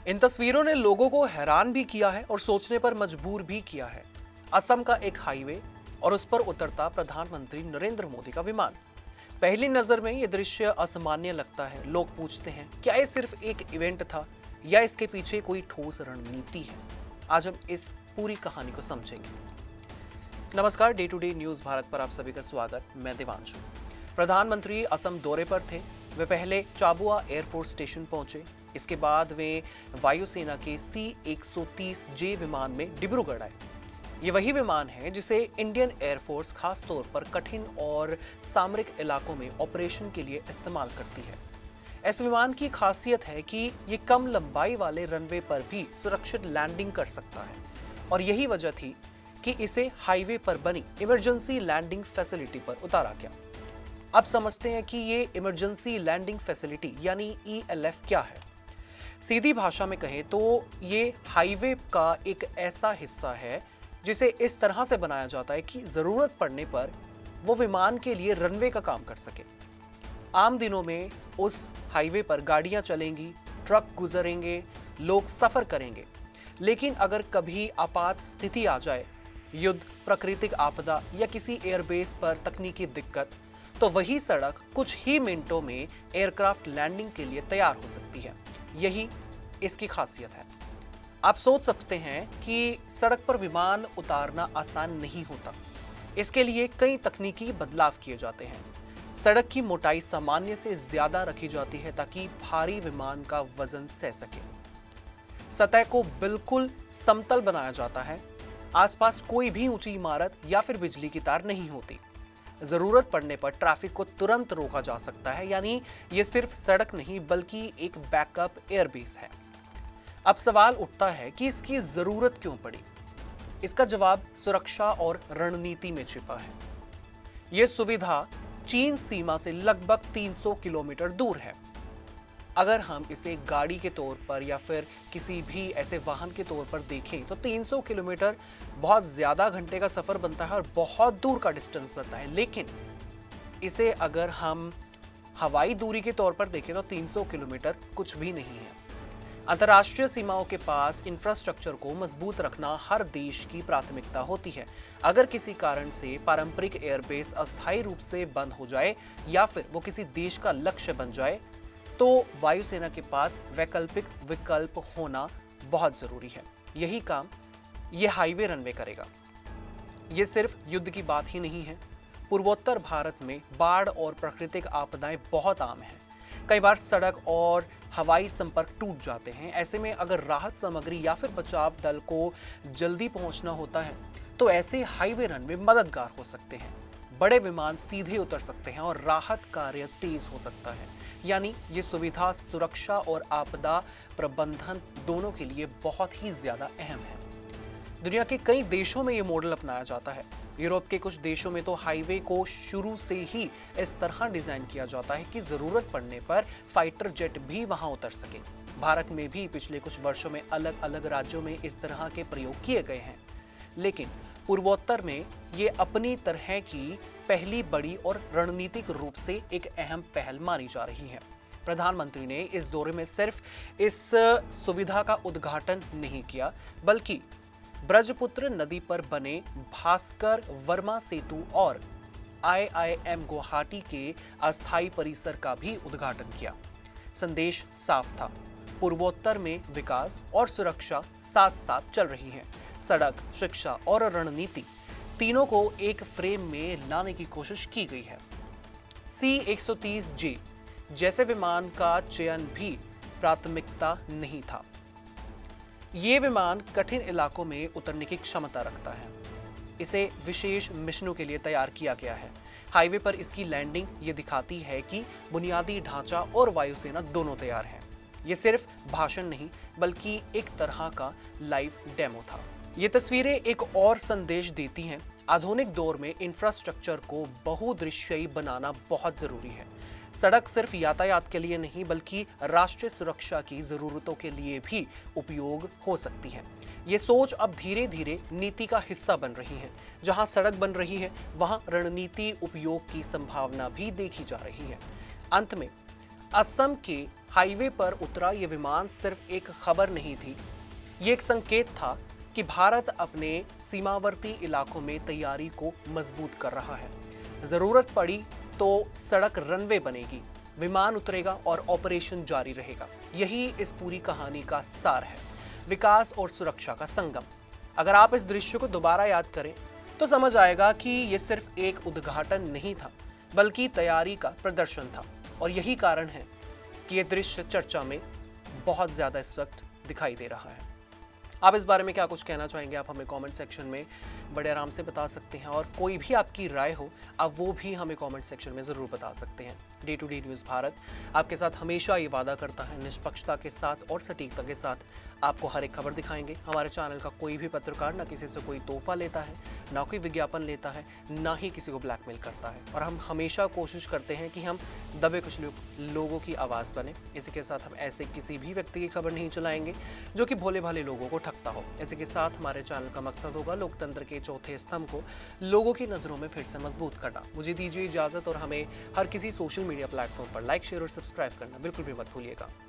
इन तस्वीरों ने लोगों को हैरान भी किया है और सोचने पर मजबूर भी किया है। असम का एक हाईवे और उस पर उतरता प्रधानमंत्री नरेंद्र मोदी का विमान। पहली नजर में यह दृश्य असामान्य लगता है। लोग पूछते हैं, क्या ये सिर्फ एक इवेंट था या इसके पीछे कोई ठोस रणनीति है? आज हम इस पूरी कहानी को समझेंगे। नमस्कार, day to day news Bharat पर आप सभी का स्वागत। मैं देवांशु। प्रधानमंत्री असम दौरे पर थे। वे पहले चाबुआ एयरफोर्स स्टेशन पहुंचे। इसके बाद वे वायुसेना के C-130J विमान में डिब्रूगढ़ आए। ये वही विमान है जिसे इंडियन एयरफोर्स खास तौर पर कठिन और सामरिक इलाकों में ऑपरेशन के लिए इस्तेमाल करती है। इस विमान की खासियत है कि ये कम लंबाई वाले रनवे पर भी सुरक्षित लैंडिंग कर सकता है और यही वजह थी कि इसे हाईवे पर बनी इमरजेंसी लैंडिंग फैसिलिटी पर उतारा गया। अब समझते हैं कि ये इमरजेंसी लैंडिंग फैसिलिटी यानी ELF क्या है। सीधी भाषा में कहें तो ये हाईवे का एक ऐसा हिस्सा है जिसे इस तरह से बनाया जाता है कि जरूरत पड़ने पर वो विमान के लिए रनवे का काम कर सके। आम दिनों में उस हाईवे पर गाड़ियां चलेंगी, ट्रक गुजरेंगे, लोग सफर करेंगे। लेकिन अगर कभी आपात स्थिति आ जाए, युद्ध, प्राकृतिक आपदा या किसी एयरबेस पर तकनीकी दिक्कत, तो वही सड़क कुछ ही मिनटों में एयरक्राफ्ट लैंडिंग के लिए तैयार हो सकती है। यही इसकी खासियत है। आप सोच सकते हैं कि सड़क पर विमान उतारना आसान नहीं होता। इसके लिए कई तकनीकी बदलाव किए जाते हैं। सड़क की मोटाई सामान्य से ज्यादा रखी जाती है ताकि भारी विमान का वजन सह सके। सतह को बिल्कुल समतल बनाया जाता है। आसपास कोई भी ऊंची इमारत या फिर बिजली की तार नहीं होती। जरूरत पड़ने पर ट्रैफिक को तुरंत रोका जा सकता है, यानी ये सिर्फ सड़क नहीं बल्कि एक बैकअप एयरबेस है। अब सवाल उठता है कि इसकी जरूरत क्यों पड़ी? इसका जवाब सुरक्षा और रणनीति में छिपा है। यह सुविधा चीन सीमा से लगभग 300 किलोमीटर दूर है। अगर हम इसे गाड़ी के तौर पर या फिर किसी भी ऐसे वाहन के तौर पर देखें तो 300 किलोमीटर बहुत ज्यादा घंटे का सफर बनता है और बहुत दूर का डिस्टेंस बनता है। लेकिन इसे अगर हम हवाई दूरी के तौर पर देखें तो 300 किलोमीटर कुछ भी नहीं है। अंतर्राष्ट्रीय सीमाओं के पास इंफ्रास्ट्रक्चर को मजबूत रखना हर देश की प्राथमिकता होती है। अगर किसी कारण से पारंपरिक एयरबेस अस्थायी रूप से बंद हो जाए या फिर वो किसी देश का लक्ष्य बन जाए तो वायुसेना के पास वैकल्पिक विकल्प होना बहुत जरूरी है। यही काम यह हाईवे रनवे करेगा। यह सिर्फ युद्ध की बात ही नहीं है। पूर्वोत्तर भारत में बाढ़ और प्राकृतिक आपदाएं बहुत आम हैं। कई बार सड़क और हवाई संपर्क टूट जाते हैं। ऐसे में अगर राहत सामग्री या फिर बचाव दल को जल्दी पहुंचना होता है तो ऐसे हाईवे रनवे मददगार हो सकते हैं। बड़े विमान सीधे उतर सकते हैं और राहत कार्य तेज हो सकता है। यानी ये सुविधा सुरक्षा और आपदा प्रबंधन दोनों के लिए बहुत ही ज्यादा अहम है। दुनिया के कई देशों में ये मॉडल अपनाया जाता है। यूरोप के कुछ देशों में तो हाईवे को शुरू से ही इस तरह डिजाइन किया जाता है कि जरूरत पड़ने पर फाइटर जेट भी वहां उतर सके। भारत में भी पिछले कुछ वर्षों में अलग अलग राज्यों में इस तरह के प्रयोग किए गए हैं। लेकिन पूर्वोत्तर में ये अपनी तरह की पहली बड़ी और रणनीतिक रूप से एक अहम पहल मानी जा रही है। प्रधानमंत्री ने इस दौरे में सिर्फ इस सुविधा का उद्घाटन नहीं किया बल्कि ब्रजपुत्र नदी पर बने भास्कर वर्मा सेतु और IIM गुवाहाटी के अस्थायी परिसर का भी उद्घाटन किया। संदेश साफ था, पूर्वोत्तर में विकास और सुरक्षा साथ साथ चल रही हैं। सड़क, शिक्षा और रणनीति तीनों को एक फ्रेम में लाने की कोशिश की गई है। C-130J जैसे विमान का चयन भी प्राथमिकता नहीं था। ये विमान कठिन इलाकों में उतरने की क्षमता रखता है। इसे विशेष मिशनों के लिए तैयार किया गया है। हाईवे पर इसकी लैंडिंग ये दिखाती है कि बुनियादी ढांचा और वायुसेना दोनों तैयार हैं। ये सिर्फ भाषण नहीं बल्कि एक तरह का लाइव डेमो था। ये तस्वीरें एक और संदेश देती हैं। आधुनिक दौर में इंफ्रास्ट्रक्चर को बहुदृश्यी बनाना बहुत जरूरी है। सड़क सिर्फ यातायात के लिए नहीं बल्कि राष्ट्रीय सुरक्षा की जरूरतों के लिए भी उपयोग हो सकती है। ये सोच अब धीरे धीरे नीति का हिस्सा बन रही है। जहां सड़क बन रही है वहां रणनीति उपयोग की संभावना भी देखी जा रही है। अंत में असम के हाईवे पर उतरा ये विमान सिर्फ एक खबर नहीं थी, ये एक संकेत था कि भारत अपने सीमावर्ती इलाकों में तैयारी को मजबूत कर रहा है। जरूरत पड़ी तो सड़क रनवे बनेगी, विमान उतरेगा और ऑपरेशन जारी रहेगा। यही इस पूरी कहानी का सार है, विकास और सुरक्षा का संगम। अगर आप इस दृश्य को दोबारा याद करें तो समझ आएगा कि यह सिर्फ एक उद्घाटन नहीं था, बल्कि तैयारी का प्रदर्शन था। और यही कारण है कि यह दृश्य चर्चा में बहुत ज्यादा इस वक्त दिखाई दे रहा है। आप इस बारे में क्या कुछ कहना चाहेंगे? आप हमें कमेंट सेक्शन में बड़े आराम से बता सकते हैं, और कोई भी आपकी राय हो आप वो भी हमें कमेंट सेक्शन में ज़रूर बता सकते हैं। Day to day news Bharat आपके साथ हमेशा ये वादा करता है, निष्पक्षता के साथ और सटीकता के साथ आपको हर एक खबर दिखाएंगे। हमारे चैनल का कोई भी पत्रकार ना किसी से कोई तोहफा लेता है, ना कोई विज्ञापन लेता है, ना ही किसी को ब्लैकमेल करता है। और हम हमेशा कोशिश करते हैं कि हम दबे कुछ लोगों की आवाज़ बने। इसी के साथ हम ऐसे किसी भी व्यक्ति की खबर नहीं चलाएंगे जो कि भोले भाले लोगों को ठगता हो। इसी के साथ हमारे चैनल का मकसद होगा लोकतंत्र के चौथे स्तंभ को लोगों की नज़रों में फिर से मजबूत करना। मुझे दीजिए इजाज़त, और हमें हर किसी सोशल मीडिया प्लेटफॉर्म पर लाइक, शेयर और सब्सक्राइब करना बिल्कुल भी मत भूलिएगा।